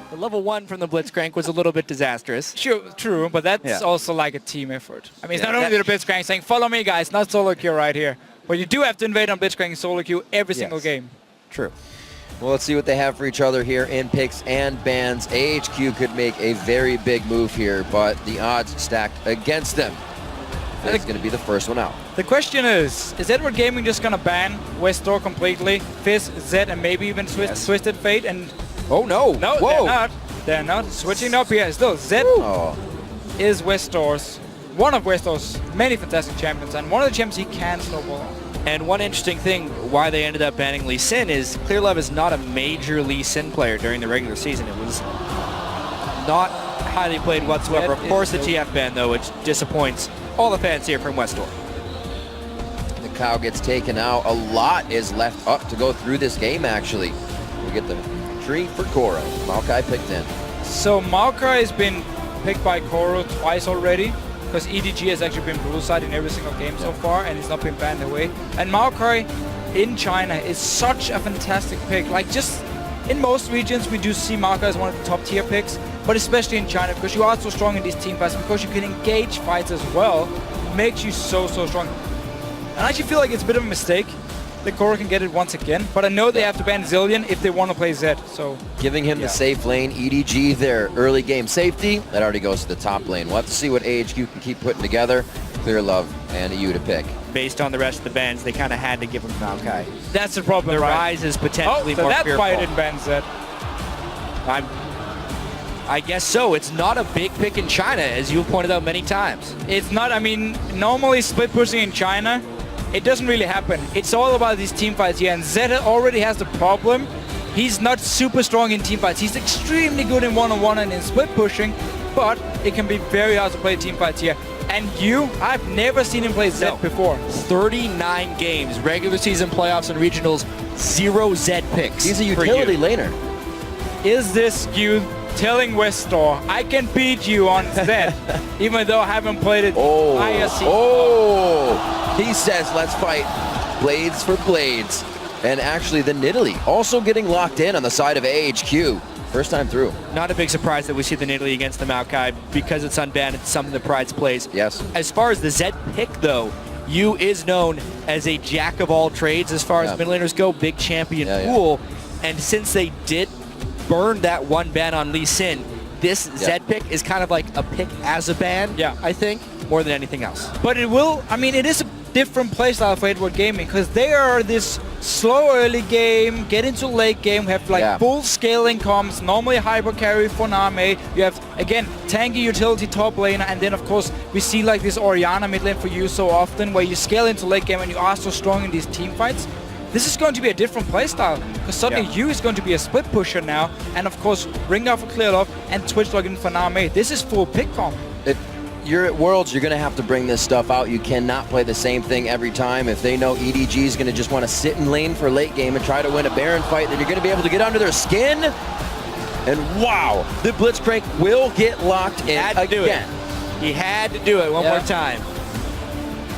The level 1 from the Blitzcrank was a little bit disastrous. Sure, true, but that's also like a team effort. I mean, it's not only the Blitzcrank saying, follow me, guys, not solo queue right here. But you do have to invade on Blitzcrank and solo queue every single game. True. Well, let's see what they have for each other here in picks and bans. AHQ could make a very big move here, but the odds stacked against them. It's going to be the first one out. The question is Edward Gaming just going to ban Westor completely, Fizz, Zed, and maybe even Twisted Fate? And oh, no. No, whoa. they're not. They're not. Switching up here. Still, Zed is Westor's, one of Westor's many fantastic champions, and one of the champions he can snowball on. And one interesting thing why they ended up banning Lee Sin is Clearlove is not a major Lee Sin player during the regular season. It was not highly played whatsoever. Of course, the TF ban, though, which disappoints all the fans here from Westor. The cow gets taken out. A lot is left up to go through this game, actually. We get the tree for Koro. Maokai picked in. So Maokai has been picked by Koro twice already, because EDG has actually been blue side in every single game so far, and it's not been banned away. And Maokai in China is such a fantastic pick. Like, just in most regions, we do see Maokai as one of the top tier picks, but especially in China, because you are so strong in these team fights, because you can engage fights as well, makes you so strong. And I actually feel like it's a bit of a mistake that Koro can get it once again, but I know they have to ban Zillion if they want to play Zed, so... Giving him the safe lane, EDG, their early game safety, that already goes to the top lane. We'll have to see what AHQ can keep putting together. Clearlove and EU to pick. Based on the rest of the bans, they kind of had to give him Maokai. That's the problem, The Rise is potentially so more that's fearful. why I didn't ban Zed. I guess so. It's not a big pick in China, as you've pointed out many times. It's not, I mean, normally split pushing in China, it doesn't really happen. It's all about these team fights here, and Zed already has the problem. He's not super strong in team fights. He's extremely good in one-on-one and in split pushing, but it can be very hard to play team fights here. And I've never seen him play Zed before. 39 games, regular season playoffs and regionals, 0 Zed picks. He's a utility laner. Is this you telling Westor, I can beat you on Zed, even though I haven't played it He says, let's fight blades for blades. And actually, the Nidalee also getting locked in on the side of AHQ. First time through. Not a big surprise that we see the Nidalee against the Maokai because it's unbanned. It's something the Prides plays. Yes. As far as the Zed pick, though, Yu is known as a jack of all trades as far as mid laners go. Big champion pool. And since they did burn that one ban on Lee Sin, this Zed pick is kind of like a pick as a ban, I think, more than anything else. But it will, I mean, it is a different playstyle for Edward Gaming, because they are this slow early game, get into late game, have like full scaling comms, normally hyper carry for Name. You have, again, tanky utility top laner, and then of course we see like this Orianna mid lane for you so often, where you scale into late game and you are so strong in these team fights. This is going to be a different playstyle, because suddenly Yu is going to be a split pusher now, and of course Ringdar for Clearlove and Twitch login for Name. This is full pick comp. You're at Worlds, you're going to have to bring this stuff out. You cannot play the same thing every time. If they know EDG is going to just want to sit in lane for late game and try to win a Baron fight, then you're going to be able to get under their skin. And wow, the Blitzcrank will get locked in again. He had to do it one more time.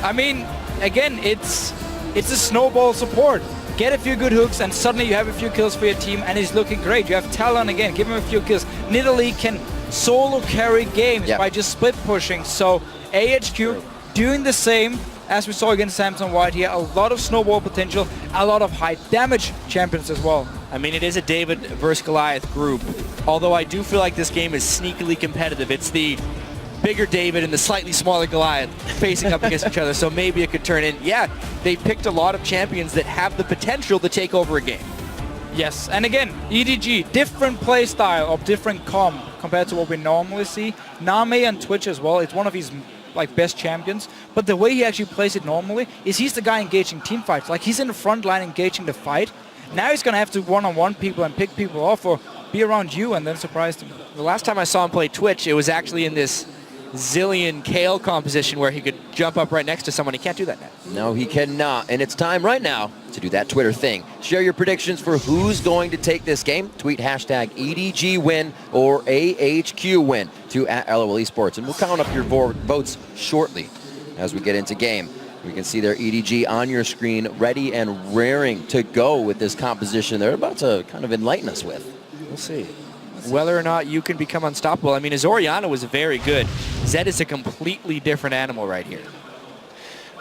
I mean, again, it's a snowball support. Get a few good hooks and suddenly you have a few kills for your team and it's looking great. You have Talon again, give him a few kills. Nidalee can solo carry games by just split pushing. So AHQ doing the same as we saw against Samson White here. A lot of snowball potential, a lot of high damage champions as well. I mean, it is a David versus Goliath group, although I do feel like this game is sneakily competitive. It's the bigger David and the slightly smaller Goliath facing up against each other, so maybe it could turn in. Yeah, they picked a lot of champions that have the potential to take over a game. Yes, and again, EDG, different play style of different comp compared to what we normally see. Name and Twitch as well, it's one of his like best champions, but the way he actually plays it normally is he's the guy engaging team fights. Like, he's in the front line engaging the fight. Now he's going to have to one-on-one people and pick people off or be around you and then surprise them. The last time I saw him play Twitch, it was actually in this Zillion Kale composition where he could jump up right next to someone. He can't do that now. No, he cannot. And it's time right now to do that Twitter thing. Share your predictions for who's going to take this game. Tweet hashtag EDG win or AHQ win to @LOL eSports. And we'll count up your votes shortly as we get into game. We can see their EDG on your screen, ready and raring to go with this composition they're about to kind of enlighten us with. We'll see. whether or not you can become unstoppable. I mean, his Orianna was very good. Zed is a completely different animal right here.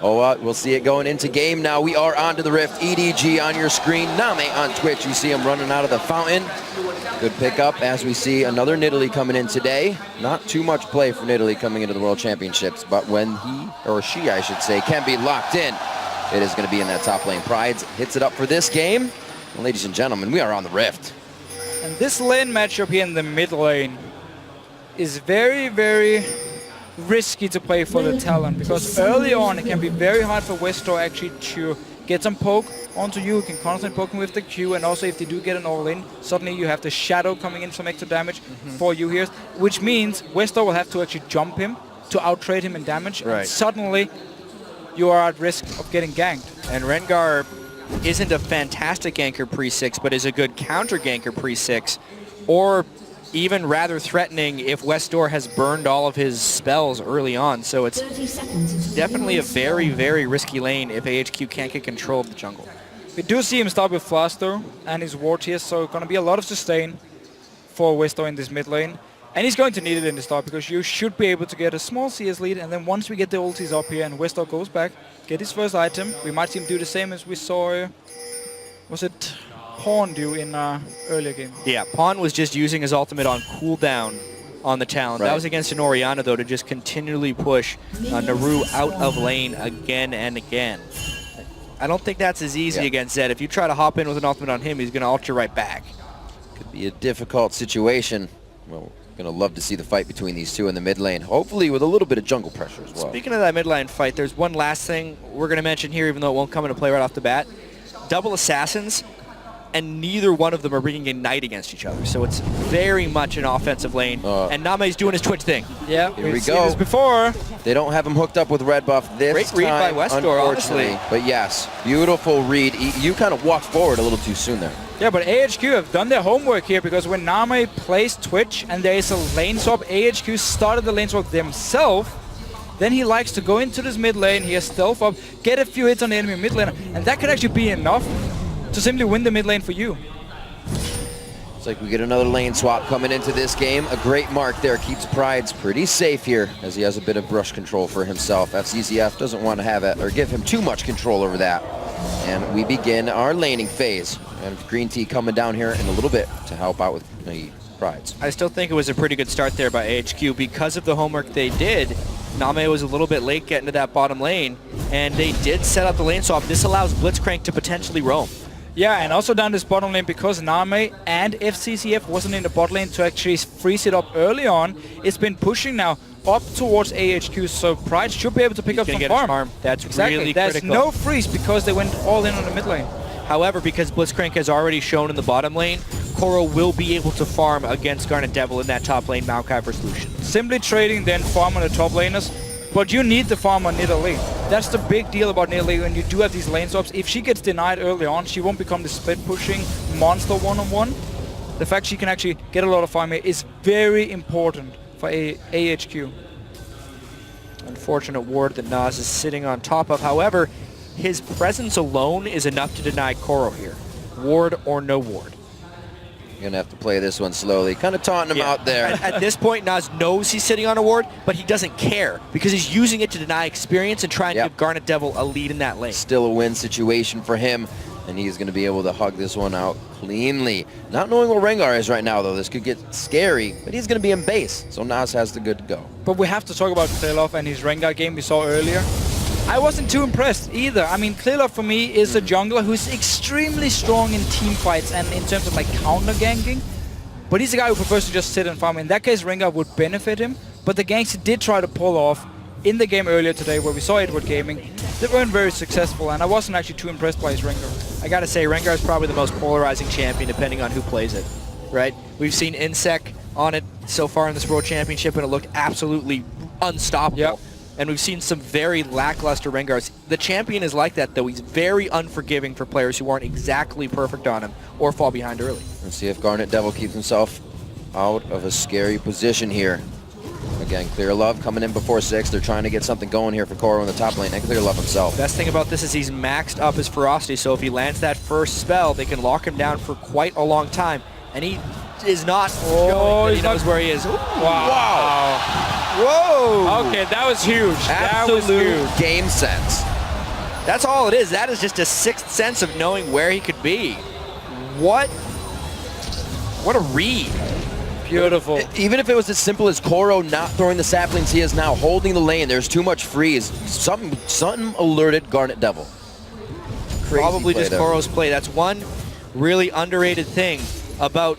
Oh, we'll see it going into game now. We are onto the Rift. EDG on your screen. Name on Twitch. You see him running out of the fountain. Good pickup as we see another Nidalee coming in today. Not too much play for Nidalee coming into the World Championships, but when he, or she I should say, can be locked in, it is going to be in that top lane. Prides hits it up for this game. And ladies and gentlemen, we are on the Rift. And this lane matchup here in the mid lane is very, very risky to play for the Talon, because early on it can be very hard for Westor actually to get some poke onto you. You can constantly poke him with the Q, and also if they do get an all-in, suddenly you have the Shadow coming in some extra damage for you here, which means Westor will have to actually jump him to out-trade him in damage, and suddenly you are at risk of getting ganked. And Rengar isn't a fantastic ganker pre-6, but is a good counter ganker pre-6, or even rather threatening if Westor has burned all of his spells early on. So it's definitely a very, very risky lane if AHQ can't get control of the jungle. We do see him start with Flash though, and his ward here, so going to be a lot of sustain for Westor in this mid lane. And he's going to need it in the start, because you should be able to get a small CS lead, and then once we get the ultis up here and Westor goes back, get his first item, we might see him do the same as we saw, was it Pawn do in earlier game? Yeah, Pawn was just using his ultimate on cooldown on the Talon. That was against an Orianna, though, to just continually push Naru out of lane again and again. I don't think that's as easy against Zed. If you try to hop in with an ultimate on him, he's going to ult you right back. Could be a difficult situation. Well, we're going to love to see the fight between these two in the mid lane, hopefully with a little bit of jungle pressure as well. Speaking of that mid lane fight, there's one last thing we're going to mention here, even though it won't come into play right off the bat. Double assassins, and neither one of them are bringing a knight against each other. So it's very much an offensive lane. And Name's doing his Twitch thing. Yeah, here we seen go. this before. They don't have him hooked up with red buff this Great read time, by Westor, honestly. But yes, beautiful read. You kind of walked forward a little too soon there. Yeah, but AHQ have done their homework here, because when Name plays Twitch and there is a lane swap, AHQ started the lane swap themselves. Then he likes to go into this mid lane, he has stealth up, get a few hits on the enemy mid lane, and that could actually be enough to simply win the mid lane for you. It's like we get another lane swap coming into this game. A great mark there keeps Prides pretty safe here, as he has a bit of brush control for himself. FCCF doesn't want to have it or give him too much control over that. And we begin our laning phase. And Green Tea coming down here in a little bit to help out with the Prides. I still think it was a pretty good start there by AHQ. Because of the homework they did, Name was a little bit late getting to that bottom lane, and they did set up the lane swap. This allows Blitzcrank to potentially roam. Yeah, and also down this bottom lane, because Name and FCCF wasn't in the bot lane to actually freeze it up early on, it's been pushing now up towards AHQ, so Pride should be able to pick up some farm. That's really There's critical. no freeze because they went all in on the mid lane. However, because Blitzcrank has already shown in the bottom lane, Koro will be able to farm against Garnet Devil in that top lane, Maokai versus Lucian. Simply trading, then farm on the top laners. But you need the farm on Nidalee. That's the big deal about Nidalee when you do have these lane swaps. If she gets denied early on, she won't become the split pushing monster one-on-one. The fact she can actually get a lot of farm here is very important for AHQ. Unfortunate ward that Nas is sitting on top of. However, his presence alone is enough to deny Koro here. Ward or no ward. You're going to have to play this one slowly. Kind of taunting him out there. At this point, Nas knows he's sitting on a ward, but he doesn't care because he's using it to deny experience and try and give Garnet Devil a lead in that lane. Still a win situation for him, and he's going to be able to hug this one out cleanly. Not knowing where Rengar is right now, though, this could get scary, but he's going to be in base, so Nas has the good to go. But we have to talk about Krilov and his Rengar game we saw earlier. I wasn't too impressed either. I mean, Krilov for me is a jungler who's extremely strong in team fights and in terms of like counter ganking. But he's a guy who prefers to just sit and farm. In that case, Rengar would benefit him. But the ganks he did try to pull off in the game earlier today where we saw Edward Gaming, they weren't very successful, and I wasn't actually too impressed by his Rengar. I gotta say, Rengar is probably the most polarizing champion depending on who plays it, right? We've seen Insec on it so far in this World Championship, and it looked absolutely unstoppable. Yep. And we've seen some very lackluster Rengars. The champion is like that, though. He's very unforgiving for players who aren't exactly perfect on him or fall behind early. Let's see if Garnet Devil keeps himself out of a scary position here. Again, Clear Love coming in before 6. They're trying to get something going here for Koro in the top lane, and Clear Love himself. Best thing about this is he's maxed up his ferocity, so if he lands that first spell, they can lock him down for quite a long time. And he is not showing that he knows where he is. Ooh. Wow. Whoa. Okay, that was huge. Absolute that was huge. game sense. That's all it is. That is just a sixth sense of knowing where he could be. What a read. Beautiful. Even if it was as simple as Koro not throwing the saplings, he is now holding the lane. There's too much freeze. Something alerted Garnet Devil. Crazy Probably play just there. Koro's play. That's one really underrated thing about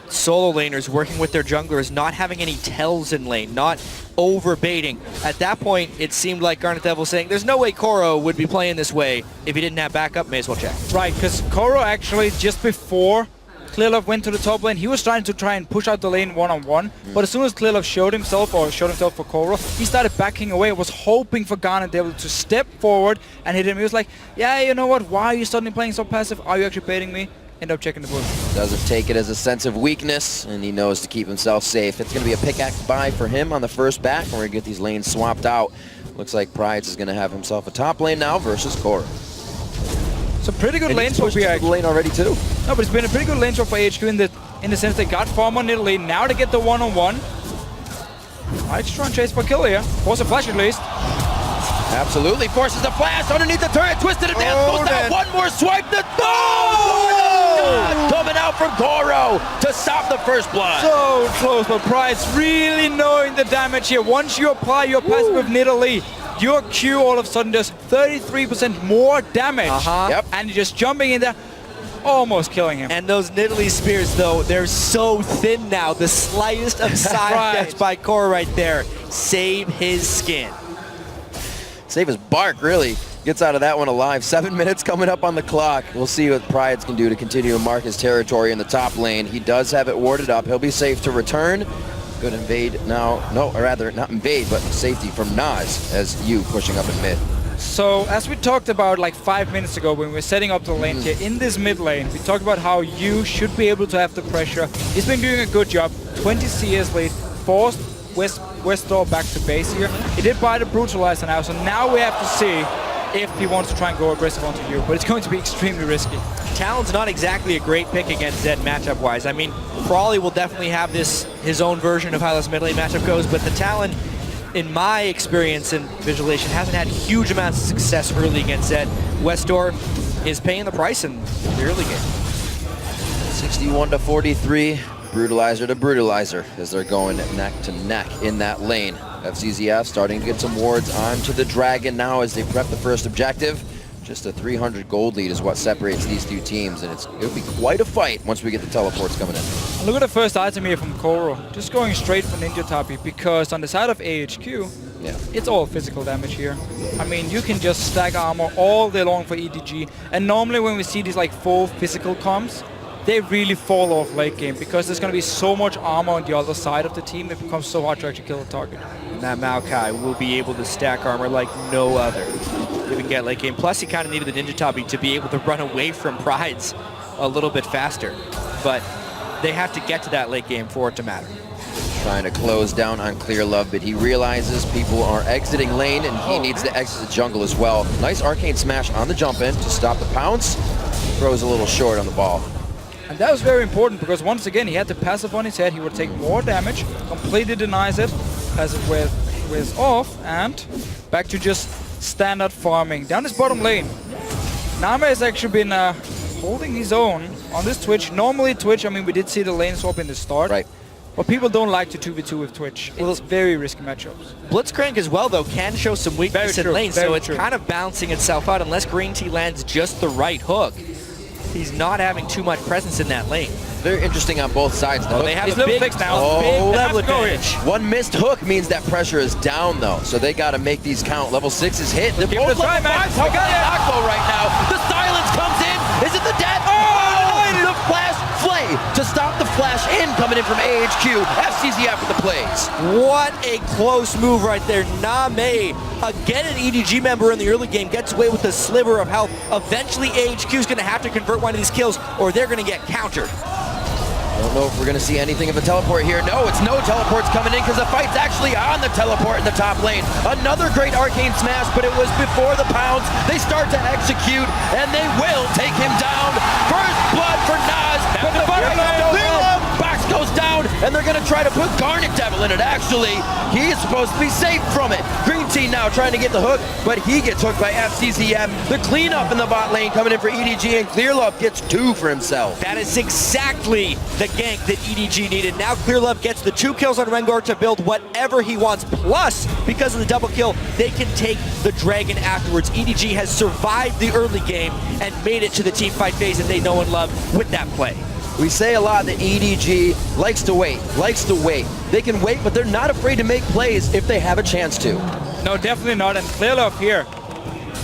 solo laners working with their junglers, not having any tells in lane, not over-baiting. At that point, it seemed like Garnet Devil saying, there's no way Koro would be playing this way if he didn't have backup, may as well check. Right, because Koro actually, just before Clearlove went to the top lane, he was trying to push out the lane one-on-one, but as soon as Clearlove showed himself for Koro, he started backing away, was hoping for Garnet Devil to step forward and hit him. He was like, yeah, you know what, why are you suddenly playing so passive? Are you actually baiting me? End up checking the bush. Doesn't take it as a sense of weakness, and he knows to keep himself safe. It's going to be a pickaxe buy for him on the first back. We're going to get these lanes swapped out. Looks like Prides is going to have himself a top lane now versus Koro. So pretty good lane swap here. Lane already too. No, but it's been a pretty good lane swap for AHQ in the sense they got farm on Italy. Now to get the one-on-one. AHQ trying to chase for kill here. Force a flash at least. Absolutely. Forces the flash underneath the turret. Twisted it down. Goes down. One more swipe. The coming out from Koro to stop the first blood. So close, but Pride's really knowing the damage here. Once you apply your passive with Nidalee, your Q all of a sudden does 33% more damage. Yep. And you're just jumping in there, almost killing him. And those Nidalee spears, though, they're so thin now. The slightest of side steps by Koro right there. Save his skin. Save his bark, really. Gets out of that one alive. 7 minutes coming up on the clock. We'll see what Prides can do to continue to mark his territory in the top lane. He does have it warded up. He'll be safe to return. Good invade now. No, or rather, not invade, but safety from Nas as you pushing up in mid. So, as we talked about like 5 minutes ago when we were setting up the lane here, in this mid lane, we talked about how you should be able to have the pressure. He's been doing a good job. 20 CS lead, forced West door back to base here. He did buy the Brutalizer now, so now we have to see if he wants to try and go aggressive onto you, but it's going to be extremely risky. Talon's not exactly a great pick against Zed matchup-wise. I mean, Prawley will definitely have his own version of how this mid lane matchup goes, but the Talon, in my experience in visualization, hasn't had huge amounts of success early against Zed. Westdoor is paying the price in the early game. 61 to 43. Brutalizer to Brutalizer as they're going neck to neck in that lane. FCZF starting to get some wards onto the Dragon now as they prep the first objective. Just a 300 gold lead is what separates these two teams, and it'll be quite a fight once we get the teleports coming in. Look at the first item here from Koro. Just going straight for Ninja Tabi, because on the side of AHQ, it's all physical damage here. I mean, you can just stack armor all day long for EDG, and normally when we see these like full physical comps, they really fall off late game because there's going to be so much armor on the other side of the team, it becomes so hard to actually kill a target. And that Maokai will be able to stack armor like no other. Even get late game. Plus, he kind of needed the Ninja Tabi to be able to run away from Prides a little bit faster. But they have to get to that late game for it to matter. Trying to close down on Clearlove, but he realizes people are exiting lane and he needs to exit the jungle as well. Nice arcane smash on the jump in to stop the pounce. Throws a little short on the ball. And that was very important because once again he had the passive on his head, he would take more damage, completely denies it, passive with off, and back to just standard farming. Down this bottom lane, Nama has actually been holding his own on this Twitch. Normally Twitch, I mean we did see the lane swap in the start, right? But people don't like to 2v2 with Twitch. It's very risky matchups. Blitzcrank as well though can show some weakness in lane, so it's kind of balancing itself out unless Green Tea lands just the right hook. He's not having too much presence in that lane. Very interesting on both sides. Oh, they have a big fix now. Big level advantage. One missed hook means that pressure is down though, so they got to make these count. Level 6 is hit. They're both level 5 right now. The silence comes in. Is it the death? The flash flay to stop the flash in coming in from AHQ. FCZF with the plays. What a close move right there. Name, again an EDG member in the early game, gets away with a sliver of health. Eventually AHQ is going to have to convert one of these kills or they're going to get countered. I don't know if we're going to see anything of a teleport here. No, it's no teleports coming in because the fight's actually on the teleport in the top lane. Another great arcane smash, but it was before the pounce. They start to execute, and they will take him down. First blood for Nas. But the Clearlove backs go and they're going to try to put Garnet Devil in it. Actually, he is supposed to be safe from it. Green team now trying to get the hook, but he gets hooked by FCCF. The cleanup in the bot lane coming in for EDG, and Clearlove gets 2 for himself. That is exactly the gank that EDG needed. Now Clearlove gets the 2 kills on Rengar to build whatever he wants. Plus, because of the double kill, they can take the dragon afterwards. EDG has survived the early game and made it to the team fight phase that they know and love with that play. We say a lot that EDG likes to wait. They can wait, but they're not afraid to make plays if they have a chance to. No, definitely not. And Clearlove here,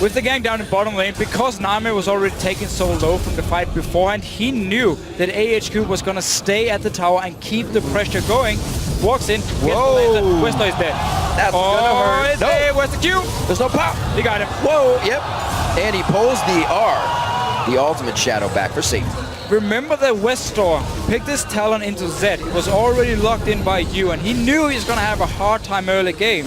with the gank down in bottom lane, because Nami was already taken so low from the fight beforehand, he knew that AHQ was going to stay at the tower and keep the pressure going. Walks in, whoa! Westo is dead. That's gonna hurt. No. Where's the Q? There's no pop. He got him. Whoa, yep. And he pulls the R, the ultimate shadow back for safety. Remember that Westor picked his Talon into Zed. He was already locked in by you, and he knew he was going to have a hard time early game.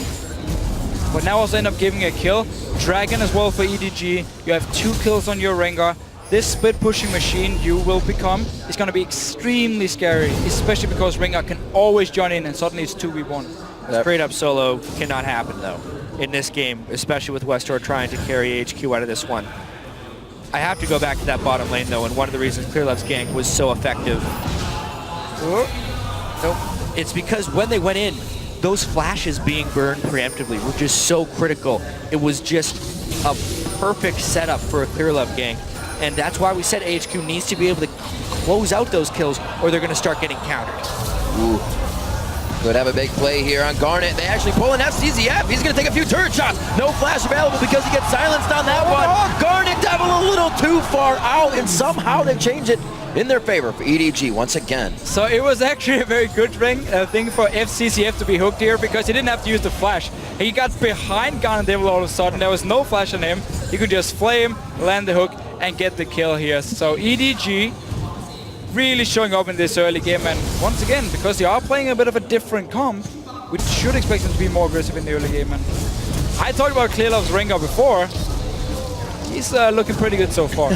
But now also end up giving a kill. Dragon as well for EDG. You have 2 kills on your Rengar. This split pushing machine you will become is going to be extremely scary, especially because Rengar can always join in and suddenly it's 2v1. Straight up solo cannot happen though in this game, especially with Westor trying to carry HQ out of this one. I have to go back to that bottom lane though, and one of the reasons Clearlove's gank was so effective. Nope. It's because when they went in, those flashes being burned preemptively were just so critical. It was just a perfect setup for a Clearlove gank. And that's why we said AHQ needs to be able to close out those kills or they're going to start getting countered. Ooh. Could have a big play here on Garnet. They actually pull an FCZF. He's going to take a few turret shots. No flash available because he gets silenced on that one. Garnet Devil a little too far out, and somehow they change it in their favor for EDG once again. So it was actually a very good thing for FCCF to be hooked here because he didn't have to use the flash. He got behind Garnet Devil all of a sudden. There was no flash on him. He could just flame, land the hook, and get the kill here. So EDG really showing up in this early game, and once again, because they are playing a bit of a different comp, we should expect them to be more aggressive in the early game. And I talked about Clearlove's Rengar before. He's looking pretty good so far.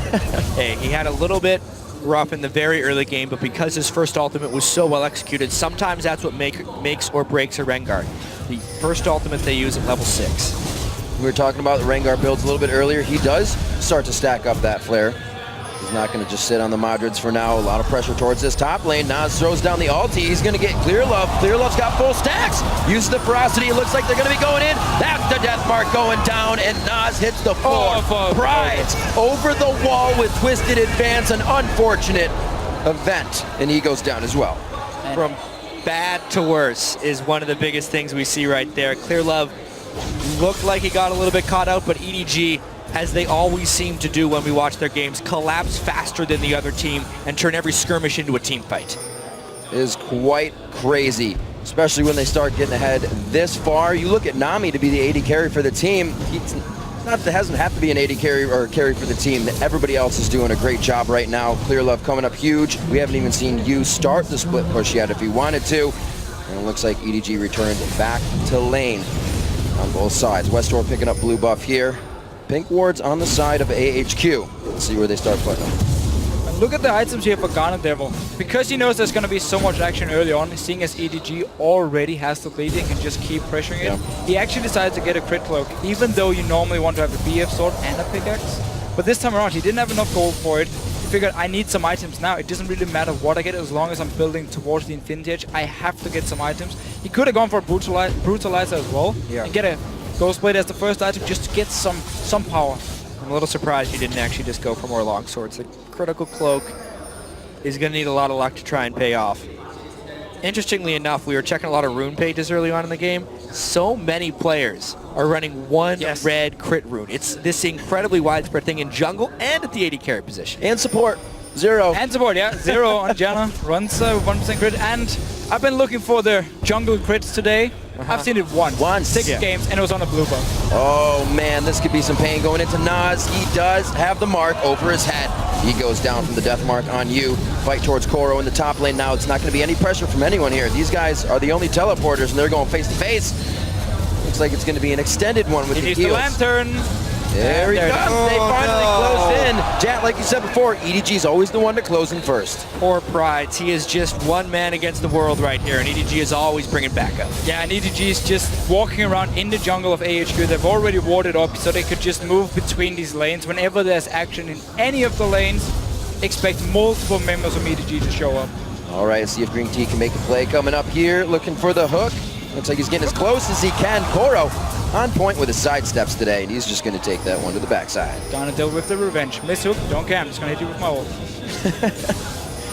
Hey, he had a little bit rough in the very early game, but because his first ultimate was so well executed, sometimes that's what makes or breaks a Rengar. The first ultimate they use at level 6. We were talking about the Rengar builds a little bit earlier. He does start to stack up that flare. He's not going to just sit on the Madrids for now. A lot of pressure towards this top lane. Nas throws down the ulti. He's going to get Clearlove. Clearlove's got full stacks. Uses the ferocity. It looks like they're going to be going in. That's the death mark going down, and Nas hits the floor. Prides over the wall with twisted advance. An unfortunate event, and he goes down as well. From bad to worse is one of the biggest things we see right there. Clearlove looked like he got a little bit caught out, but EDG, as they always seem to do when we watch their games, collapse faster than the other team and turn every skirmish into a team fight. It is quite crazy, especially when they start getting ahead this far. You look at Nami to be the AD carry for the team. Hasn't have to be an AD carry or carry for the team. Everybody else is doing a great job right now. Clearlove coming up huge. We haven't even seen you start the split push yet if he wanted to. And it looks like EDG returned back to lane on both sides. Westor picking up blue buff here. Pink wards on the side of AHQ. Let's see where they start putting them. And look at the items here for Garnet Devil. Because he knows there's going to be so much action early on, seeing as EDG already has the lead and can just keep pressuring it, he actually decided to get a crit cloak, even though you normally want to have a BF sword and a pickaxe. But this time around, he didn't have enough gold for it. He figured, I need some items now. It doesn't really matter what I get as long as I'm building towards the Infinity Edge. I have to get some items. He could have gone for a Brutalizer as well and get a Ghostblade as the first item just to get some power. I'm a little surprised you didn't actually just go for more long swords. The critical cloak is going to need a lot of luck to try and pay off. Interestingly enough, we were checking a lot of rune pages early on in the game. So many players are running one red crit rune. It's this incredibly widespread thing in jungle and at the AD carry position. And support. 0. And support, yeah. 0 on Janna. Runs 1% crit. And I've been looking for the jungle crits today. I've seen it once. 6 games, and it was on a blue buff. Oh man, this could be some pain going into Nas. He does have the mark over his head. He goes down from the death mark on you. Fight towards Koro in the top lane now. It's not going to be any pressure from anyone here. These guys are the only teleporters, and they're going face to face. Looks like it's going to be an extended one with the heals. He needs the lantern. There he There it comes. is. They Oh, finally no. closed in. Jet, like you said before, EDG is always the one to close in first. Poor Prides. He is just one man against the world right here, and EDG is always bringing backup. Yeah, and EDG is just walking around in the jungle of AHQ. They've already warded up, so they could just move between these lanes. Whenever there's action in any of the lanes, expect multiple members from EDG to show up. All right, let's see if Green Tea can make a play coming up here. Looking for the hook. Looks like he's getting as close as he can. Koro on point with his side steps today, and he's just going to take that one to the backside. Gonna deal with the revenge. Miss hook, don't care, I'm just gonna hit you with my ult.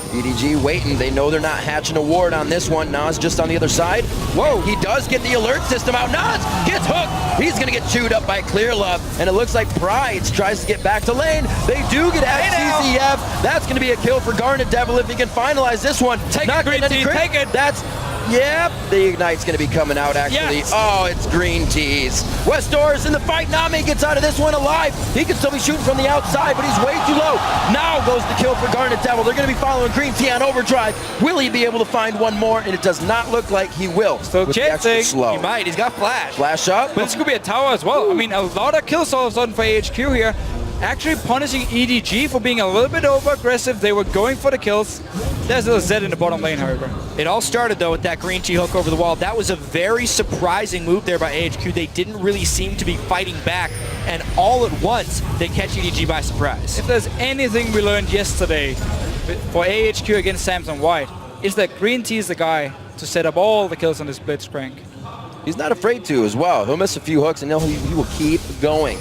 EDG waiting. They know they're not hatching a ward on this one. Nas just on the other side. Whoa, he does get the alert system out. Nas gets hooked. He's going to get chewed up by Clear Love. And it looks like Prides tries to get back to lane. They do get at CCF. That's going to be a kill for Garnet Devil if he can finalize this one. Take it, Green Tea, take it. That's... Yep, the Ignite's going to be coming out, actually. Yes. Oh, it's Green Tees. Westdoor's in the fight. Name gets out of this one alive. He can still be shooting from the outside, but he's way too low. Now goes the kill for Garnet Devil. They're going to be following Green Tea on overdrive. Will he be able to find one more? And it does not look like he will. Still with the extra chasing. slow. He might. He's got flash. Flash up. But this could be a tower as well. I mean, a lot of kills all of a sudden for AHQ here. Actually punishing EDG for being a little bit over-aggressive. They were going for the kills. There's a Zed in the bottom lane, however. It all started, though, with that Green Tea hook over the wall. That was a very surprising move there by AHQ. They didn't really seem to be fighting back, and all at once, they catch EDG by surprise. If there's anything we learned yesterday for AHQ against Samson White, is that Green Tea is the guy to set up all the kills on this Blitzcrank. He's not afraid to as well. He'll miss a few hooks, and he will keep going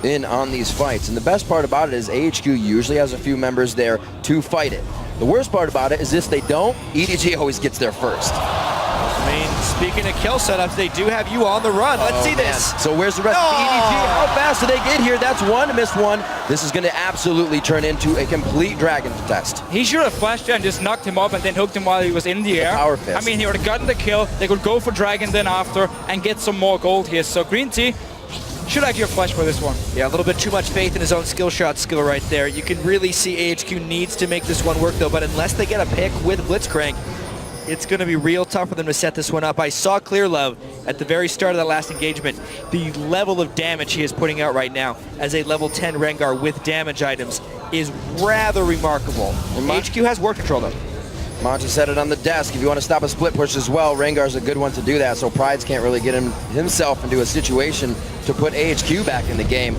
in on these fights. And the best part about it is AHQ usually has a few members there to fight it. The worst part about it is if they don't, EDG always gets there first. I mean, speaking of kill setups, they do have you on the run. Let's see this. Man. So where's the rest of EDG? How fast do they get here? That's one, missed one. This is going to absolutely turn into a complete dragon test. He should have flashed and just knocked him up and then hooked him while he was in the air. Power fist. I mean, he would have gotten the kill. They could go for dragon then after and get some more gold here. So Green Tea should actually have flash for this one. Yeah, a little bit too much faith in his own skill shot skill right there. You can really see AHQ needs to make this one work, though, but unless they get a pick with Blitzcrank, it's going to be real tough for them to set this one up. I saw Clear Love at the very start of that last engagement. The level of damage he is putting out right now as a level 10 Rengar with damage items is rather remarkable. AHQ has ward control, though. Monty said it on the desk. If you want to stop a split push as well, Rengar's a good one to do that, so Prides can't really get himself into a situation to put AHQ back in the game.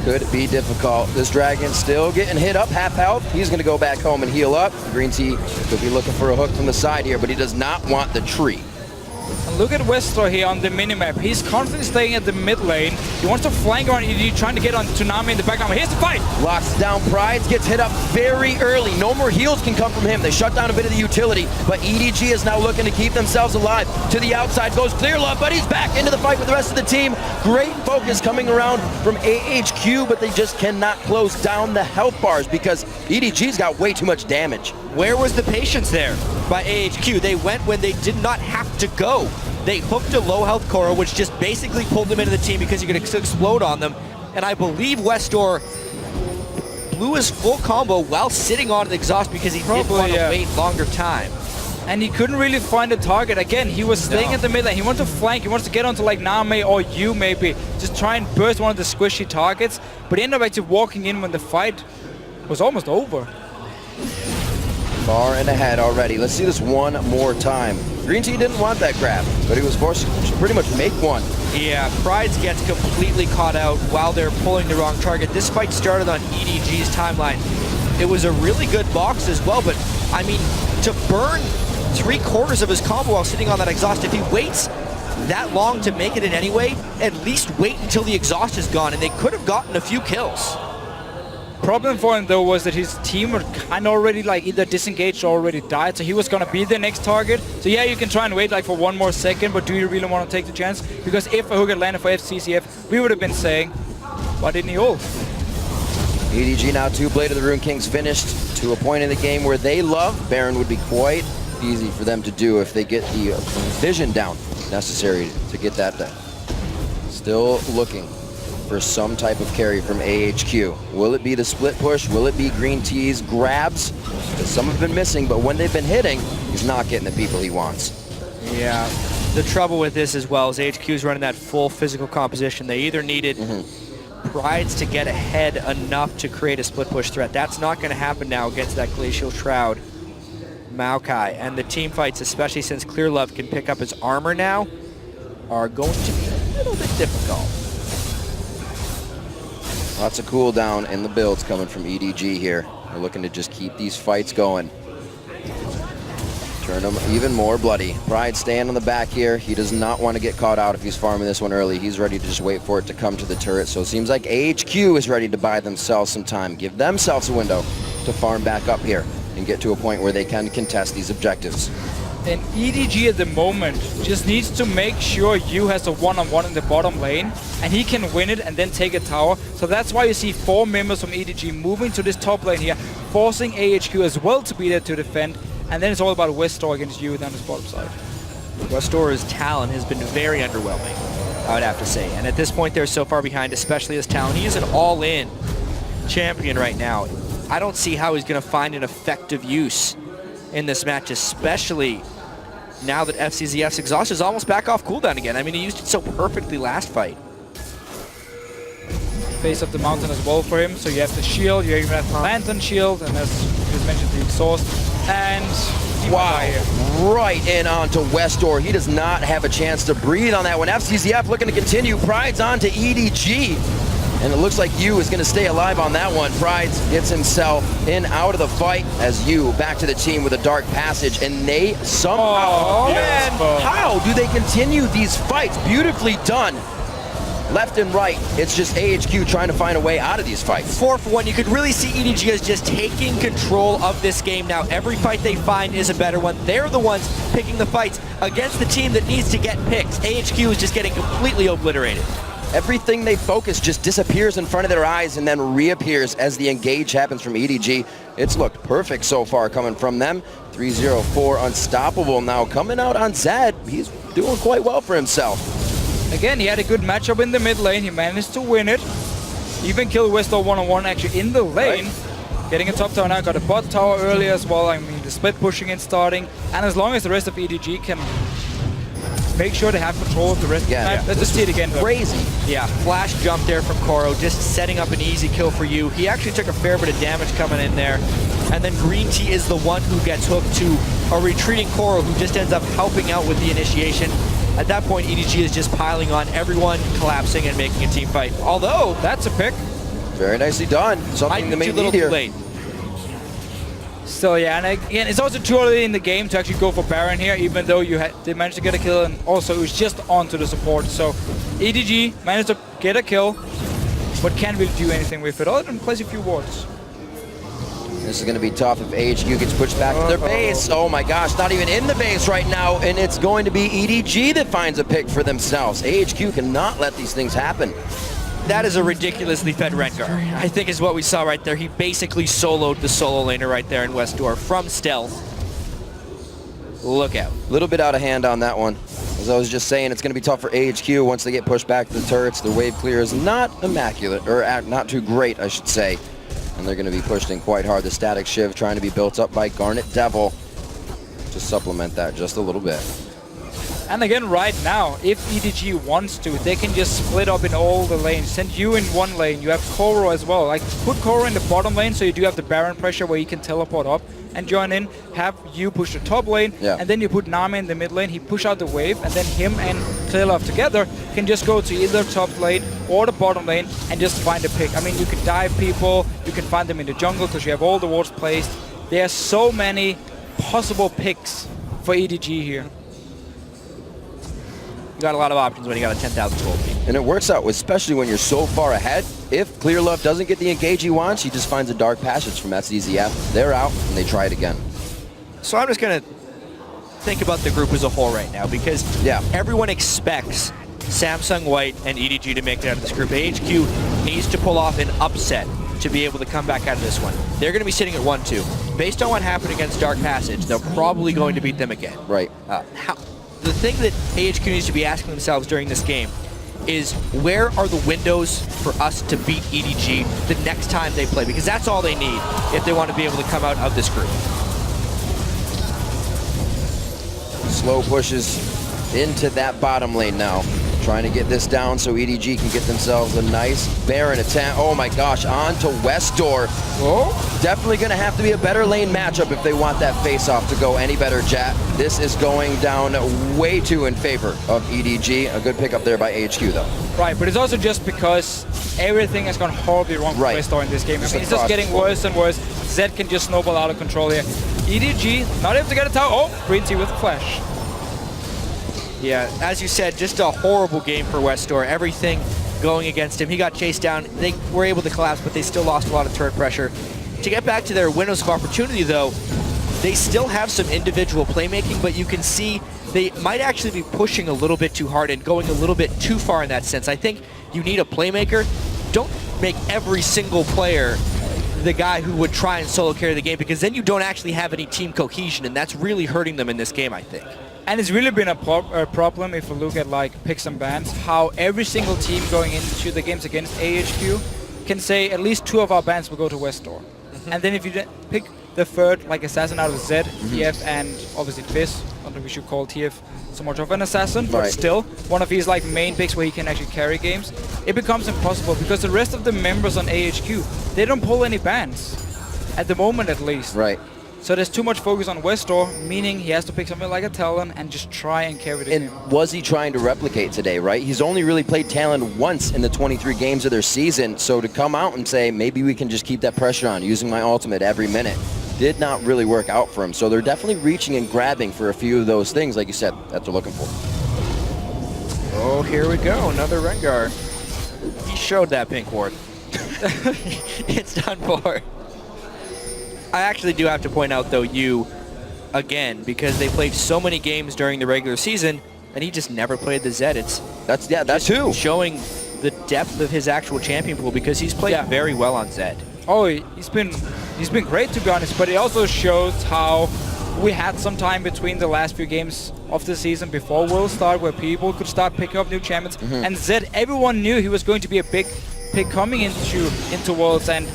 Could be difficult. This dragon still getting hit up, half health. He's going to go back home and heal up. Green Tea could be looking for a hook from the side here, but he does not want the tree. And look at Westler here on the minimap. He's constantly staying at the mid lane. He wants to flank around EDG, trying to get on Tsunami in the background. Here's the fight! Locks down Prides, gets hit up very early. No more heals can come from him. They shut down a bit of the utility, but EDG is now looking to keep themselves alive. To the outside goes Clear Love, but he's back into the fight with the rest of the team. Great focus coming around from AHQ, but they just cannot close down the health bars because EDG's got way too much damage. Where was the patience there by AHQ? They went when they did not have to go. They hooked a low health Koro, which just basically pulled them into the team because you could explode on them. And I believe Westdoor blew his full combo while sitting on an exhaust because he didn't want to wait longer time. And he couldn't really find a target. Again, he was staying at the mid lane. He wants to flank. He wants to get onto like Name or you maybe. Just try and burst one of the squishy targets. But he ended up actually walking in when the fight was almost over. Far and ahead already. Let's see this one more time. Green Tea didn't want that grab, but he was forced to pretty much make one. Yeah, Prides gets completely caught out while they're pulling the wrong target. This fight started on EDG's timeline. It was a really good box as well, but I mean, to burn 3/4 of his combo while sitting on that exhaust, if he waits that long to make it in anyway, at least wait until the exhaust is gone, and they could have gotten a few kills. Problem for him though was that his team were kind of already like either disengaged or already died, so he was gonna be the next target. So yeah, you can try and wait like for one more second, but do you really want to take the chance? Because if a hook had landed for FCCF, we would have been saying, why didn't he ult? EDG now 2 Blade of the Rune Kings finished to a point in the game where they love. Baron would be quite easy for them to do if they get the vision down necessary to get that done. Still looking for some type of carry from AHQ. Will it be the split push? Will it be Green Tea's grabs? Because some have been missing, but when they've been hitting, he's not getting the people he wants. Yeah, the trouble with this as well is AHQ is running that full physical composition. They either needed tries to get ahead enough to create a split push threat. That's not going to happen now against that Glacial Shroud Maokai. And the team fights, especially since Clearlove can pick up his armor now, are going to be a little bit difficult. Lots of cooldown in the builds coming from EDG here. They're looking to just keep these fights going. Turn them even more bloody. Pride staying on the back here. He does not want to get caught out if he's farming this one early. He's ready to just wait for it to come to the turret. So it seems like AHQ is ready to buy themselves some time. Give themselves a window to farm back up here and get to a point where they can contest these objectives. And EDG at the moment just needs to make sure you has a one-on-one in the bottom lane, and he can win it and then take a tower. So that's why you see 4 members from EDG moving to this top lane here, forcing AHQ as well to be there to defend. And then it's all about Westor against you down this bottom side. Westor's talent has been very underwhelming, I would have to say. And at this point, they're so far behind, especially his talent. He is an all-in champion right now. I don't see how he's going to find an effective use in this match, especially now that FCZF's exhaust is almost back off cooldown again. I mean, he used it so perfectly last fight. Face of the mountain as well for him. So you have the shield, you even have the lantern shield, and as you just mentioned, the exhaust. And wow, right in onto Westor. He does not have a chance to breathe on that one. FCZF looking to continue. Pride's on to EDG. And it looks like Yu is going to stay alive on that one. Prides gets himself in out of the fight as Yu back to the team with a dark passage. And they somehow, man, how do they continue these fights? Beautifully done. Left and right, it's just AHQ trying to find a way out of these fights. 4 for 1. You could really see EDG as just taking control of this game now. Every fight they find is a better one. They're the ones picking the fights against the team that needs to get picks. AHQ is just getting completely obliterated. Everything they focus just disappears in front of their eyes and then reappears as the engage happens from EDG. It's looked perfect so far coming from them. 304 unstoppable now coming out on Zed. He's doing quite well for himself. Again, he had a good matchup in the mid lane. He managed to win it. Even killed Westor one-on-one actually in the lane. Right. Getting a top tower now. Got a bot tower earlier as well. I mean, the split pushing and starting. And as long as the rest of EDG can make sure they have control of the rest of the map. Let's just see it again. Crazy. Yeah, flash jump there from Koro, just setting up an easy kill for you. He actually took a fair bit of damage coming in there. And then Green Tea is the one who gets hooked to a retreating Koro who just ends up helping out with the initiation. At that point, EDG is just piling on everyone, collapsing and making a team fight. Although, that's a pick. Very nicely done. Something that may need here. Too late. So yeah, and again, it's also too early in the game to actually go for Baron here, even though you did manage to get a kill, and also it was just onto the support. So EDG managed to get a kill, but can't really do anything with it, other than place a few wards. This is going to be tough if AHQ gets pushed back to their base. Oh my gosh, not even in the base right now, and it's going to be EDG that finds a pick for themselves. AHQ cannot let these things happen. That is a ridiculously fed Rengar, I think is what we saw right there. He basically soloed the solo laner right there in Westor from stealth. Look out. A little bit out of hand on that one. As I was just saying, it's going to be tough for AHQ once they get pushed back to the turrets. Their wave clear is not immaculate, or not too great, I should say. And they're going to be pushed in quite hard. The Static Shiv trying to be built up by Garnet Devil to supplement that just a little bit. And again, right now, if EDG wants to, they can just split up in all the lanes. Send you in one lane. You have Koro as well. Like, put Koro in the bottom lane so you do have the Baron pressure where he can teleport up and join in. Have you push the top lane, and then you put Nami in the mid lane. He push out the wave, and then him and Clearlove together can just go to either top lane or the bottom lane and just find a pick. I mean, you can dive people, you can find them in the jungle because you have all the wards placed. There are so many possible picks for EDG here. You got a lot of options when you got a 10,000 gold team. And it works out, especially when you're so far ahead. If Clearlove doesn't get the engage he wants, he just finds a dark passage from FCZF. They're out, and they try it again. So I'm just going to think about the group as a whole right now, because everyone expects Samsung White and EDG to make it out of this group. AHQ needs to pull off an upset to be able to come back out of this one. They're going to be sitting at 1-2. Based on what happened against Dark Passage, they're probably going to beat them again. Right. The thing that AHQ needs to be asking themselves during this game is, where are the windows for us to beat EDG the next time they play? Because that's all they need if they want to be able to come out of this group. Slow pushes into that bottom lane now. Trying to get this down so EDG can get themselves a nice Baron attack. Oh my gosh, on to Westdoor. Oh, Definitely going to have to be a better lane matchup if they want that face-off to go any better, chat. This is going down way too in favor of EDG. A good pickup there by AHQ, though. right, but it's also just because everything has gone horribly wrong for Westdoor in this game. I mean, it's just getting worse and worse. Zed can just snowball out of control here. EDG not able to get a tower. Oh, Green Tea with the flash. Yeah, as you said, just a horrible game for Westdoor. Everything going against him. He got chased down. They were able to collapse, but they still lost a lot of turret pressure. To get back to their windows of opportunity, though, they still have some individual playmaking, but you can see they might actually be pushing a little bit too hard and going a little bit too far in that sense. I think you need a playmaker. Don't make every single player the guy who would try and solo carry the game, because then you don't actually have any team cohesion, and that's really hurting them in this game, I think. And it's really been a problem if you look at like picks and bans, how every single team going into the games against AHQ can say at least 2 of our bans will go to Westdoor. And then if you pick the third, like assassin out of Zed, TF, and obviously Fizz, I don't think we should call TF so much of an assassin, but still, one of his like main picks where he can actually carry games, it becomes impossible because the rest of the members on AHQ, they don't pull any bans, at the moment at least. Right. So there's too much focus on Westdoor, meaning he has to pick something like a Talon and just try and carry the game. And was he trying to replicate today, right? He's only really played Talon once in the 23 games of their season, so to come out and say, maybe we can just keep that pressure on using my ultimate every minute, did not really work out for him. So they're definitely reaching and grabbing for a few of those things, like you said, that they're looking for. Oh, here we go, another Rengar. He showed that pink ward. It's done for. I actually do have to point out, though, again, because they played so many games during the regular season, and he just never played the Zed. That's too showing the depth of his actual champion pool, because he's played very well on Zed. Oh, he's been great, to be honest, but it also shows how we had some time between the last few games of the season before World start where people could start picking up new champions. And Zed, everyone knew he was going to be a big pick coming into Worlds, and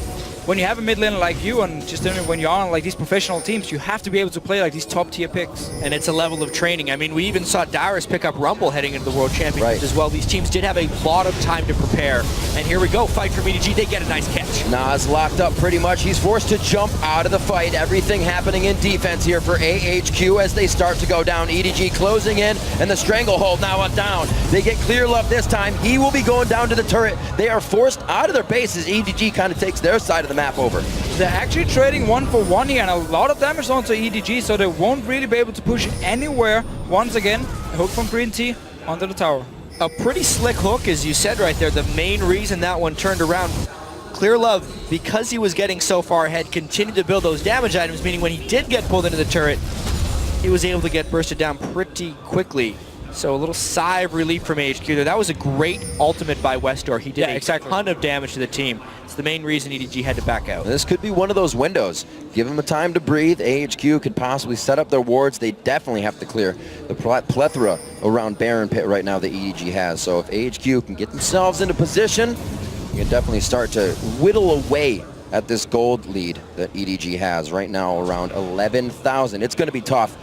when you have a mid laner like you, and just when you're on like these professional teams, you have to be able to play like these top tier picks. And it's a level of training. I mean, we even saw Dyrus pick up Rumble heading into the World Championships as well. These teams did have a lot of time to prepare. And here we go, fight for EDG. They get a nice catch. Nas locked up pretty much. He's forced to jump out of the fight. Everything happening in defense here for AHQ as they start to go down. EDG closing in, and the stranglehold now down. They get clear love this time. He will be going down to the turret. They are forced out of their bases. EDG kind of takes their side of the map over. They're actually trading 1-for-1 here, and a lot of damage onto EDG, so they won't really be able to push anywhere. Once again, a hook from Green Tea onto the tower. A pretty slick hook, as you said right there. The main reason that one turned around. Clear Love, because he was getting so far ahead, continued to build those damage items, meaning when he did get pulled into the turret, he was able to get bursted down pretty quickly. So a little sigh of relief from AHQ there. That was a great ultimate by Westdoor. He did a ton of damage to the team. It's the main reason EDG had to back out. This could be one of those windows. Give them a time to breathe. AHQ could possibly set up their wards. They definitely have to clear the plethora around Baron Pit right now that EDG has. So if AHQ can get themselves into position, you can definitely start to whittle away at this gold lead that EDG has right now, around 11,000. It's going to be tough.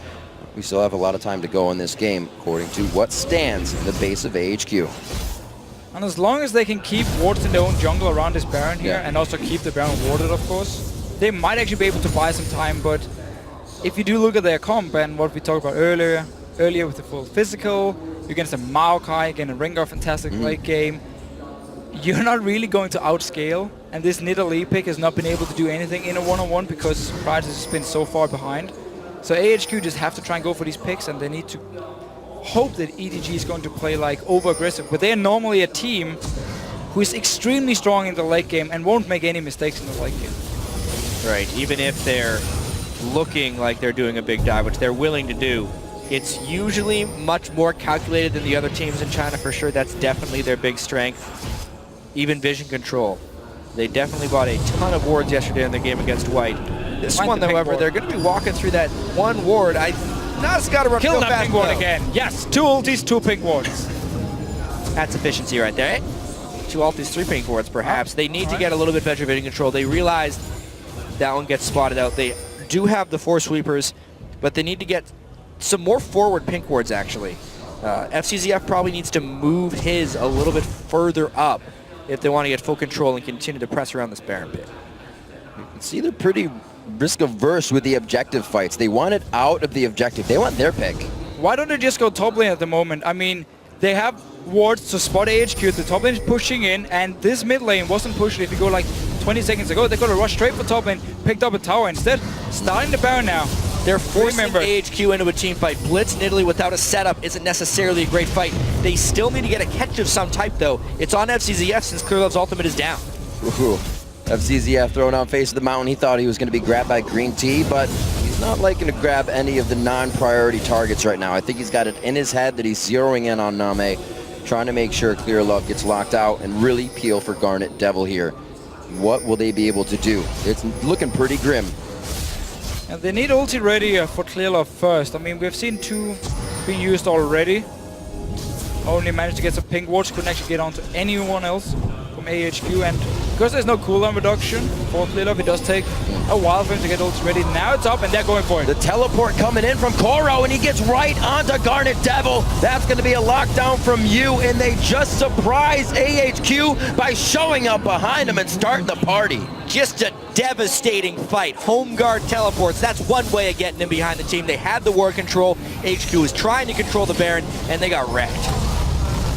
We still have a lot of time to go in this game, according to what stands in the base of AHQ. And as long as they can keep wards in their own jungle around this Baron here, and also keep the Baron warded, of course, they might actually be able to buy some time. But if you do look at their comp and what we talked about earlier with the full physical, you're against a Maokai, again a Rengar, fantastic late game, you're not really going to outscale. And this Nidalee pick has not been able to do anything in a one-on-one because Pride has just been so far behind. So AHQ just have to try and go for these picks, and they need to hope that EDG is going to play like over-aggressive. But they're normally a team who is extremely strong in the late game and won't make any mistakes in the late game. Right, even if they're looking like they're doing a big dive, which they're willing to do, it's usually much more calculated than the other teams in China for sure. That's definitely their big strength. Even vision control. They definitely bought a ton of wards yesterday in their game against White. This one, however, they're going to be walking through that one ward. Nas got to run Kill that fast pink ward again. Yes, 2 ultis, 2 pink wards. That's efficiency right there. 2 ultis, 3 pink wards, perhaps. They need to get a little bit better vision control. They realized that one gets spotted out. They do have the 4 sweepers, but they need to get some more forward pink wards, actually. FCZF probably needs to move his a little bit further up if they want to get full control and continue to press around this Baron pit. You can see they're pretty risk-averse with the objective fights. They want it out of the objective. They want their pick. Why don't they just go top lane at the moment? I mean, they have wards to spot AHQ. The top lane is pushing in, and this mid lane wasn't pushing. If you go like 20 seconds ago, they got to rush straight for top lane, picked up a tower instead. Starting the Baron now. They're forcing AHQ into a team fight. Blitz in Italy without a setup isn't necessarily a great fight. They still need to get a catch of some type, though. It's on FCZF since Clearlove's ultimate is down. Ooh. FCZF throwing on face of the mountain. He thought he was going to be grabbed by Green Tea, but he's not liking to grab any of the non-priority targets right now. I think he's got it in his head that he's zeroing in on Name, trying to make sure Clearlove gets locked out and really peel for Garnet Devil here. What will they be able to do? It's looking pretty grim. And they need ulti ready for Clearlove first. I mean, we've seen 2 being used already. Only managed to get some pink wards, couldn't actually get onto anyone else from AHQ, and because there's no cooldown reduction for Clearlove, it does take a while for him to get ulti ready. Now it's up and they're going for it. The teleport coming in from Koro, and he gets right onto Garnet Devil. That's going to be a lockdown from you, and they just surprise AHQ by showing up behind him and starting the party. Just a devastating fight. Home guard teleports. That's one way of getting in behind the team. They had the war control. HQ was trying to control the Baron, and they got wrecked.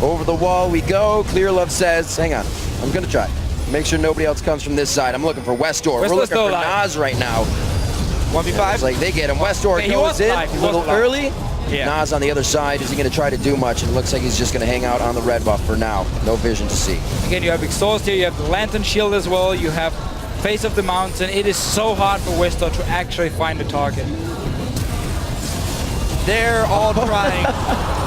Over the wall we go. Clearlove says, hang on, I'm going to try. Make sure nobody else comes from this side. I'm looking for Westdoor. We're looking for Nas right now. 1v5? It's like they get him. Westdoor goes in a little early. Yeah. Nas on the other side. Is he going to try to do much? It looks like he's just going to hang out on the red buff for now. No vision to see. Again, you have Exhaust here. You have the Lantern Shield as well. You have Face of the Mountain. It is so hard for Westdoor to actually find a target. They're all trying.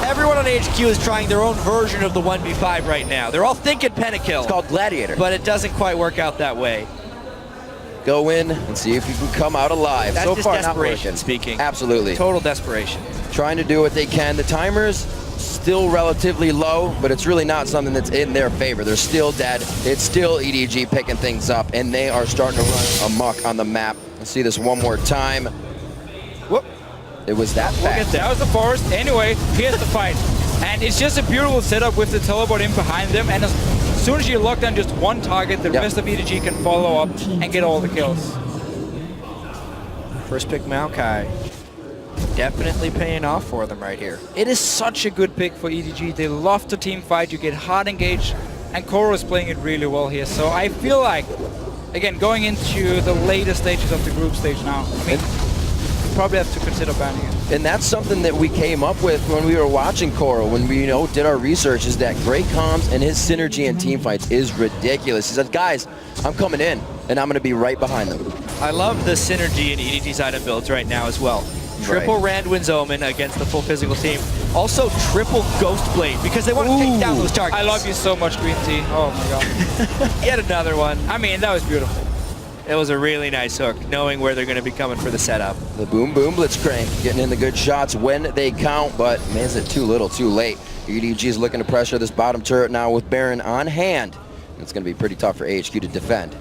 Everyone on HQ is trying their own version of the 1v5 right now. They're all thinking pentakill. It's called Gladiator. But it doesn't quite work out that way. Go in and see if you can come out alive. That's so just far, desperation not working. speaking. Absolutely. Total desperation. Trying to do what they can. The timer's still relatively low, but it's really not something that's in their favor. They're still dead. It's still EDG picking things up, and they are starting to run amok on the map. Let's see this one more time. Whoop. It was that fast. That was the forest. Anyway, here's the fight. And it's just a beautiful setup with the teleport in behind them. And as soon as you lock down just one target, the rest of EDG can follow up and get all the kills. First pick Maokai. Definitely paying off for them right here. It is such a good pick for EDG. They love to team fight. You get hard engaged. And Koro is playing it really well here. So I feel like, again, going into the later stages of the group stage now, I mean, probably have to consider banning it. And that's something that we came up with when we were watching Koro, when we did our research, is that great comms and his synergy in team fights is ridiculous. He said, guys, I'm coming in and I'm going to be right behind them. I love the synergy in EDG's item builds right now as well. Triple Randwin's Omen against the full physical team. Also triple Ghost Blade because they want to take down those targets. I love you so much, Green Tea. Oh my god. Yet another one. I mean, that was beautiful. It was a really nice hook, knowing where they're going to be coming for the setup. The boom boom blitzcrank, getting in the good shots when they count, but man, is it too little, too late. EDG is looking to pressure this bottom turret now with Baron on hand. It's going to be pretty tough for AHQ to defend.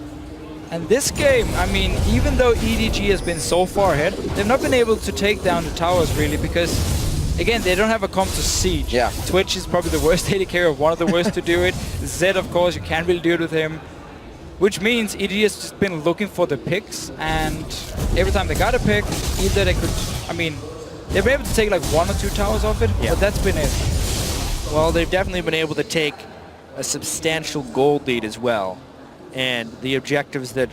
And this game, I mean, even though EDG has been so far ahead, they've not been able to take down the towers really because, again, they don't have a comp to siege. Yeah. Twitch is probably the worst AD carry, or one of the worst to do it. Zed, of course, you can't really do it with him. Which means EDG has just been looking for the picks, and every time they got a pick, either they could, I mean, they've been able to take like 1 or 2 towers off it, but that's been it. Well, they've definitely been able to take a substantial gold lead as well. And the objectives that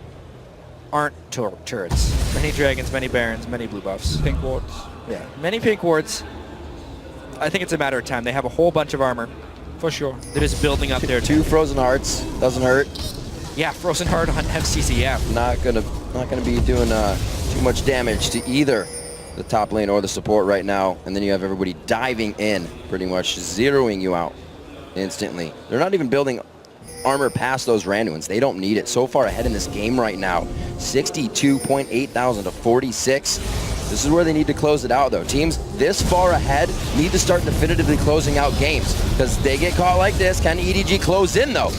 aren't turrets. Many dragons, many barons, many blue buffs. Pink wards. Yeah, many pink wards. I think it's a matter of time. They have a whole bunch of armor. For sure. That is building up there. 2 frozen hearts, doesn't hurt. Yeah, frozen heart on FCCF. Not gonna be doing too much damage to either the top lane or the support right now. And then you have everybody diving in, pretty much zeroing you out instantly. They're not even building armor past those Randuins. They don't need it. So far ahead in this game right now, 62.8 thousand to 46. This is where they need to close it out though. Teams this far ahead need to start definitively closing out games because they get caught like this. Can EDG close in though?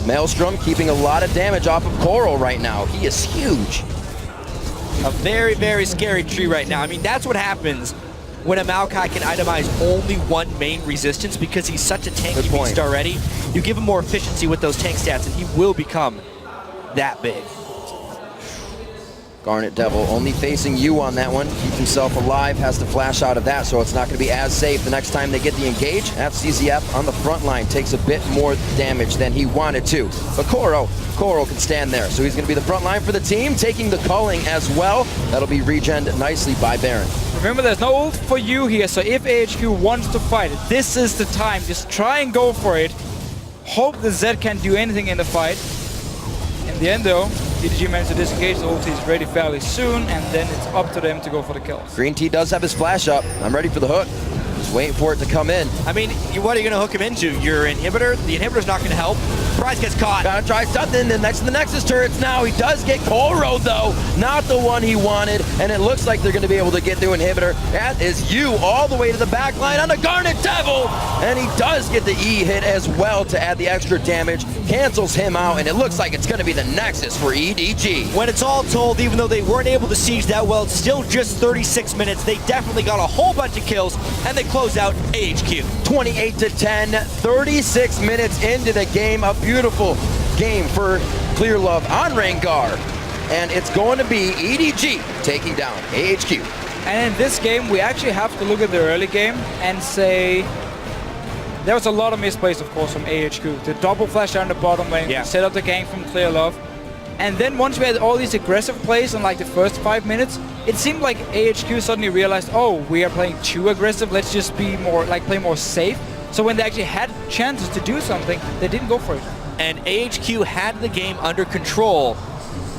Maelstrom keeping a lot of damage off of Koro right now. He is huge. A very, very scary tree right now. I mean, that's what happens when a Maokai can itemize only one main resistance because he's such a tanky beast already. You give him more efficiency with those tank stats and he will become that big. Garnet Devil only facing you on that one. Keep himself alive, has to flash out of that, so it's not going to be as safe the next time they get the engage. FCZF on the front line takes a bit more damage than he wanted to. But Koro can stand there, so he's going to be the front line for the team, taking the culling as well. That'll be regened nicely by Baron. Remember, there's no ult for you here, so if AHQ wants to fight, this is the time. Just try and go for it. Hope the Zed can do anything in the fight. In the end, though, EDG managed to disengage. The ulti is ready fairly soon, and then it's up to them to go for the kills. Green Tea does have his flash up. I'm ready for the hook. Just waiting for it to come in. I mean, what are you going to hook him into? Your inhibitor? The inhibitor's not going to help. Prize gets caught. Gotta try something. Then next to the Nexus turrets now. He does get Koro, though. Not the one he wanted. And it looks like they're going to be able to get the inhibitor. That is you all the way to the back line on the Garnet Devil. And he does get the E hit as well to add the extra damage. Cancels him out. And it looks like it's going to be the Nexus for EDG. When it's all told, even though they weren't able to siege that well, it's still just 36 minutes. They definitely got a whole bunch of kills. And they close out AHQ. 28-10, 36 minutes into the game. A beautiful game for Clear Love on Rengar. And it's going to be EDG taking down AHQ. And in this game, we actually have to look at the early game and say there was a lot of misplays, of course, from AHQ. The double flash down the bottom lane, set up the gank from Clear Love. And then once we had all these aggressive plays in like the first 5 minutes, it seemed like AHQ suddenly realized, oh, we are playing too aggressive. Let's just be more, like, play more safe. So when they actually had chances to do something, they didn't go for it. And AHQ had the game under control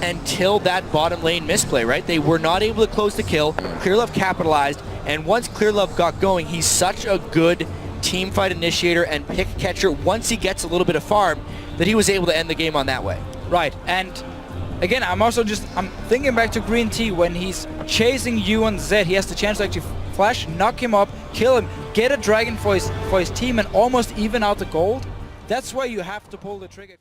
until that bottom lane misplay, right? They were not able to close the kill. Clearlove capitalized, and once Clearlove got going, he's such a good team fight initiator and pick catcher once he gets a little bit of farm that he was able to end the game on that way. Right, and again, I'm thinking back to Green Tea when he's chasing you and Zed. He has the chance to actually flash, knock him up, kill him, get a dragon for his team and almost even out the gold. That's where you have to pull the trigger.